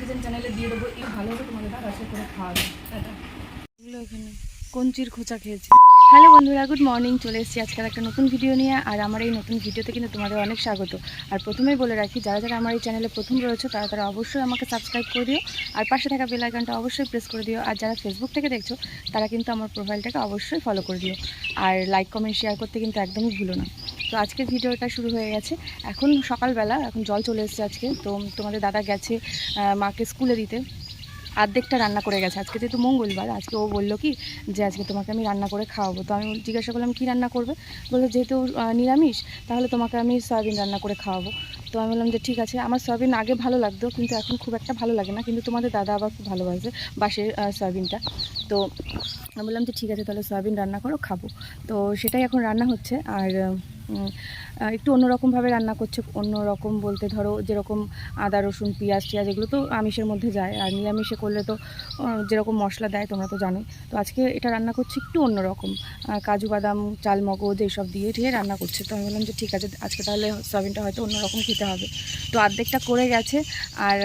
Kitchen চ্যানেলে দিয়ে দেবো, এই ভালো হবে তোমাদের দাদা সে করে খাওয়াবে। এগুলো এখানে কঞ্চির খোঁচা খেয়েছি। হ্যালো বন্ধুরা, গুড মর্নিং। চলে এসেছি আজকাল একটা নতুন ভিডিও নিয়ে। আর আমার এই নতুন ভিডিওতে কিন্তু তোমাদের অনেক স্বাগত। আর প্রথমেই বলে রাখি, যারা যারা আমার এই চ্যানেলে প্রথম রয়েছে তারা তারা অবশ্যই আমাকে সাবস্ক্রাইব করে দিও, আর পাশে থাকা বেল আইকনটা অবশ্যই প্রেস করে দিও। আর যারা ফেসবুক থেকে দেখছো তারা কিন্তু আমার প্রোফাইলটাকে অবশ্যই ফলো করে দিও, আর লাইক কমেন্ট শেয়ার করতে কিন্তু একদমই ভুলো না। তো আজকের ভিডিওটা শুরু হয়ে গেছে। এখন সকালবেলা, এখন জল চলে এসেছে আজকে। তো তোমাদের দাদা গেছে মাকে স্কুলে দিতে, অর্ধেকটা রান্না করে গেছে। আজকে যেহেতু মঙ্গলবার, আজকে ও বললো কি যে আজকে তোমাকে আমি রান্না করে খাওয়াবো। তো আমি জিজ্ঞাসা করলাম কী রান্না করবে, বললো যেহেতু নিরামিষ তাহলে তোমাকে আমি সয়াবিন রান্না করে খাওয়াবো। তো আমি বললাম যে ঠিক আছে। আমার সয়াবিন আগে ভালো লাগতো, কিন্তু এখন খুব একটা ভালো লাগে না, কিন্তু তোমাদের দাদা আবার খুব ভালোবাসে বাসে সয়াবিনটা। তো আমি বললাম যে ঠিক আছে তাহলে সয়াবিন রান্না করো, খাবো। তো সেটাই এখন রান্না হচ্ছে। আর একটু অন্যরকমভাবে রান্না করছে। অন্যরকম বলতে ধরো যেরকম আদা রসুন পেঁয়াজ এগুলো তো আমিষের মধ্যে যায়, আর নিরামিষে করলে তো যেরকম মশলা দেয় তোমরা তো জানোই। তো আজকে এটা রান্না করছি একটু অন্যরকম, কাজু বাদাম চাল মগজ এইসব দিয়ে রান্না করছে। তো আমি বললাম যে ঠিক আছে আজকে তাহলে সয়াবিনটা হয়তো অন্যরকম খেতে হবে। তো অর্ধেকটা করে গেছে, আর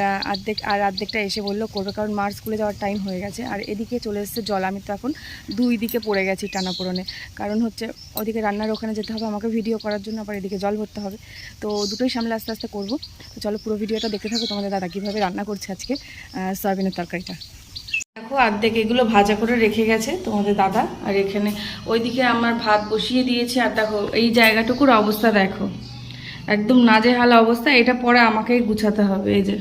অর্ধেকটা এসে বললো করবে, কারণ মার স্কুলে যাওয়ার টাইম হয়ে গেছে। আর এদিকে চলে এসেছে জল। আমি তো এখন দুই দিকে পড়ে গেছি টানাপোড়নে, কারণ হচ্ছে ওদিকে রান্নার ওখানে যেতে হবে আমাকে ভিডিও করার জন্য, আবার এদিকে জল ভরতে হবে। তো দুটোই সামলে আস্তে আস্তে করবো। তো চলো পুরো ভিডিওটা দেখতে থাকো, তোমাদের দাদা কীভাবে রান্না করছে আজকে সয়াবিনের তরকারিটা। দেখো অর্ধেক এগুলো ভাজা করে রেখে গেছে তোমাদের দাদা, আর এখানে ওইদিকে আমার ভাত বসিয়ে দিয়েছে। আর দেখো এই জায়গাটুকুর অবস্থা দেখো, একদম নাজেহালা অবস্থা। এটা পরে আমাকেই গুছাতে হবে। এই যে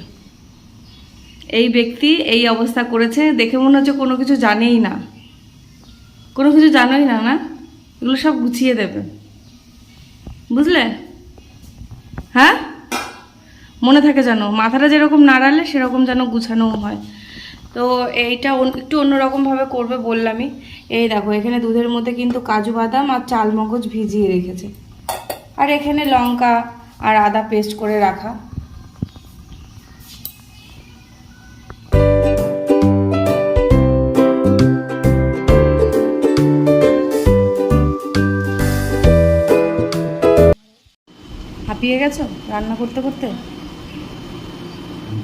এই ব্যক্তি এই অবস্থা করেছে, দেখে মনে হচ্ছে কোনো কিছু জানেই না, কোনো কিছু জানোই না, না এগুলো সব গুছিয়ে দেবে, বুঝলে? হ্যাঁ, মনে থাকে যেন, মাথাটা যেরকম নাড়ালে সেরকম যেন গুছানো হয়। তো এইটা একটু অন্যরকমভাবে করবে বললামই। এই দেখো এখানে দুধের মধ্যে কিন্তু কাজু বাদাম আর চাল মগজ ভিজিয়ে রেখেছে, আর এখানে লঙ্কা আর আদা পেস্ট করে রাখা। হাঁপিয়ে গেছো রান্না করতে করতে?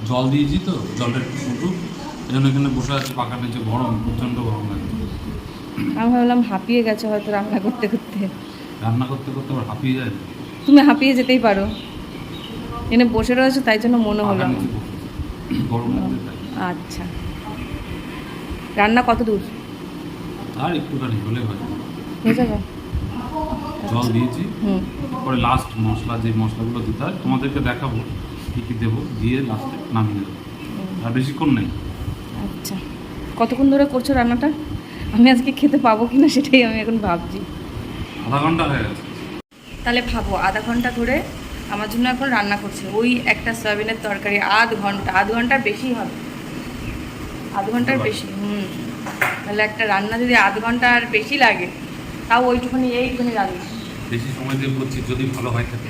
জল দিয়েছি তো, জলটা একটু ফুটুক, এই জন্য এখানে বসে আছি। পাখার নিচে গরম, প্রচণ্ড গরম লাগে। আমি ভাবলাম হাঁপিয়ে গেছো হয়তো রান্না করতে করতে। রান্না করতে করতে আবার হাঁপিয়ে যায়। তুমি হাঁপিয়ে যেতেই পারো, এনে বসে রয়েছো তাই জন্য মনে হলো। গরম লাগছে তাই। আচ্ছা, রান্না কত দূর? আর একটুখানি হলে হয়, হয়ে যাবে। জল দিয়েছি। হুম, পরে লাস্ট মশলা, যে মশলাগুলো দিতে হয় তোমাদেরকে দেখাবো কী কী দেবো, দিয়ে লাস্টে নামিয়ে দেবো। আর বেশিক্ষণ নেই। আচ্ছা, কতক্ষণ ধরে করছো রান্নাটা? আমি আজকে খেতে পাবো কিনা সেটাই আমি এখন ভাবছি। আধা ঘন্টা হয়ে গেছে। তাহলে ভাবো, আধা ঘন্টা ধরে আমার জন্য এখন রান্না করছে। ওই একটা সয়াবিনের তরকারি আধ ঘন্টার বেশি হবে, আধ ঘন্টার বেশি। তাহলে একটা রান্না যদি আধ ঘন্টা আর বেশি লাগে, তাও এইটুখানি রান্না বেশি সময় দিয়ে করছি, যদি ভালো হয় খেতে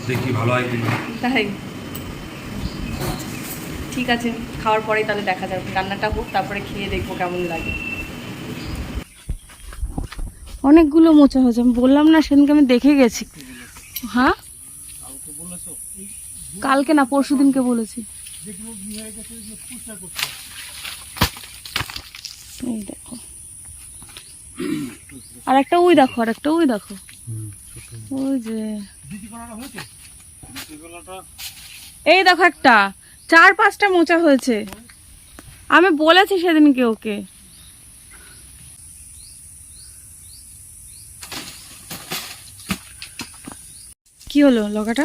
দেখি ভালো হয় কিনা। তাই ঠিক আছে, খাওয়ার পরেই তাহলে দেখা যাবে। রান্নাটা হোক, তারপরে খেয়ে দেখবো কেমন লাগে। অনেকগুলো মোচা হয়েছে, আমি বললাম না সেদিনকে আমি দেখে গেছি। হ্যাঁ, কালকে না পরশু দিনকে বলেছি। এই দেখো, আর একটা ওই দেখো, ওই যে এই দেখো একটা 4-5টা মোচা হয়েছে। আমি বলেছি সেদিনকে ওকে। কি হলো লগাটা?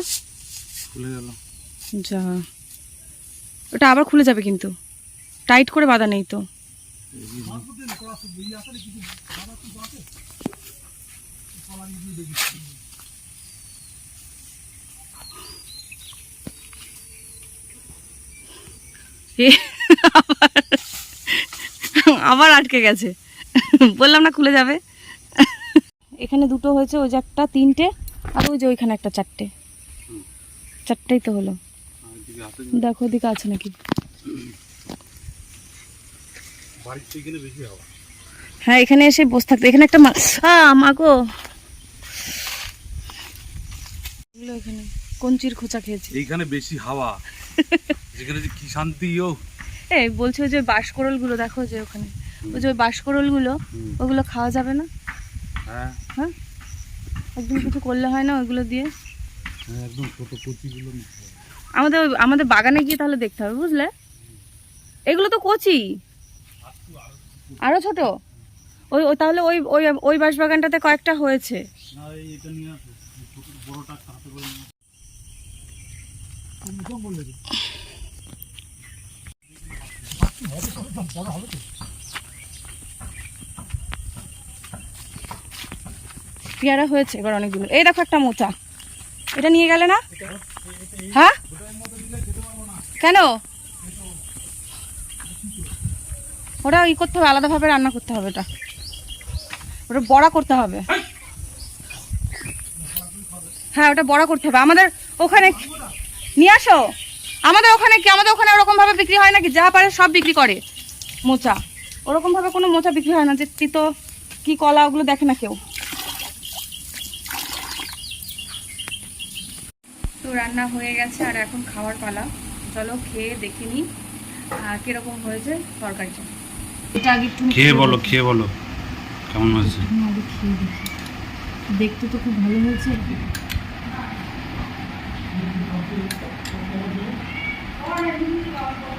খুলে গেল। যা, ওটা আবার খুলে যাবে, কিন্তু টাইট করে বাঁধা নেই তো। আবার আটকে গেছে, বললাম না খুলে যাবে। এখানে দুটো হয়েছে, ওই যে একটা 3টে, আর ওই যে ওইখানে একটা 4টেই তো হলো। দেখো ওদিকে আছে নাকি। হ্যাঁ, এখানে এসে বসে থাকতে। এখানে একটা মাগো, এখানে কঞ্চির খোঁচা খেয়েছি। এইখানে বেশি হাওয়া, যেখানে যে কি শান্তি। এই বলছি ওই যে বাঁশকরলগুলো দেখো যে ওখানে, ওই যে ওই বাঁশকরলগুলো, ওগুলো খাওয়া যাবে না? হ্যাঁ হ্যাঁ, একদম কিছু করলে হয় না ওইগুলো দিয়ে? একদম ছোট কচিগুলো আমাদের বাগানে গিয়ে তাহলে দেখতে হবে, বুঝলে? এগুলো তো কচি, আরো ছোট। ওই ওই তাহলে ওই ওই ওই বাঁশবাগানটাতে কয়েকটা হয়েছে। পেয়ারা হয়েছে এবার অনেকগুলো। এই দেখো একটা মোচা, এটা নিয়ে গেলে না? হ্যাঁ, কেন? ওটা ই করতে হবে, আলাদাভাবে রান্না করতে হবে, ওটা ওটা বড়া করতে হবে। হ্যাঁ, ওটা বড়া করতে হবে। আমাদের ওখানে নিয়ে আসো। আমাদের ওখানে কি, আমাদের ওখানে ওরকম ভাবে বিক্রি হয় নাকি? যা পারে সব বিক্রি করে মোচা। ওরকম ভাবে কোনো মোচা বিক্রি হয় না যে তিতো কি কলা, ওগুলো দেখে না কেউ। তো রান্না হয়ে গেছে আর এখন খাওয়ার পালা। চলো খেয়ে দেখে নিই কিরকম হয়েছে তরকারিটা। এটা আগে একটু খেয়ে বলো, খেয়ে বলো কেমন হয়েছে। আগে খেয়ে দেখি। দেখতে তো খুব ভালো হয়েছে।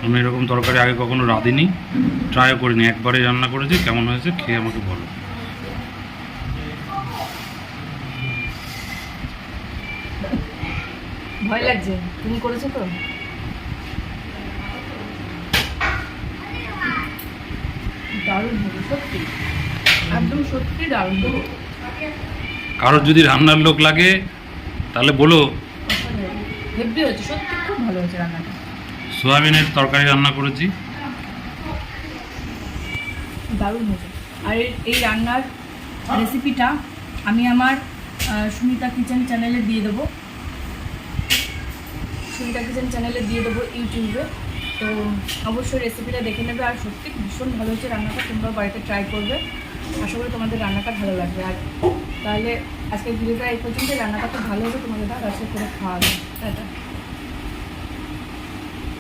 আমি এরকম তরকারি আগে কখনো রাঁধিনি, ট্রাইও করিনি, একবারই রান্না করেছি। কেমন হয়েছে খেয়ে আমাকে বলো। ভয় লাগছে, তুমি করেছো তো? দারুণ হবে সত্যি, একদম সত্যি দারুণ হবে। কারোর যদি রান্নার লোক লাগে তাহলে বলো। হেভি হয়েছে সত্যি, খুব ভালো হয়েছে রান্নাটা। সোয়াবিনের তরকারি রান্না করেছি, দারুণ হয়েছে। আর এই রান্নার রেসিপিটা আমি আমার সুমিতা কিচেন চ্যানেলে দিয়ে দেবো। সুমিতা কিচেন চ্যানেলে দিয়ে দেবো ইউটিউবে। তো অবশ্যই রেসিপিটা দেখে নেবে। আর সত্যি ভীষণ ভালো হয়েছে রান্নাটা, তোমরা বাড়িতে ট্রাই করবে। আশা করি তোমাদের রান্নাটা ভালো লাগবে। আর তাহলে আজকের ভিডিওটা এই পর্যন্ত। রান্নাটা খুব ভালো হবে, তোমাদের আশা করে খাওয়া হবে। টাটা।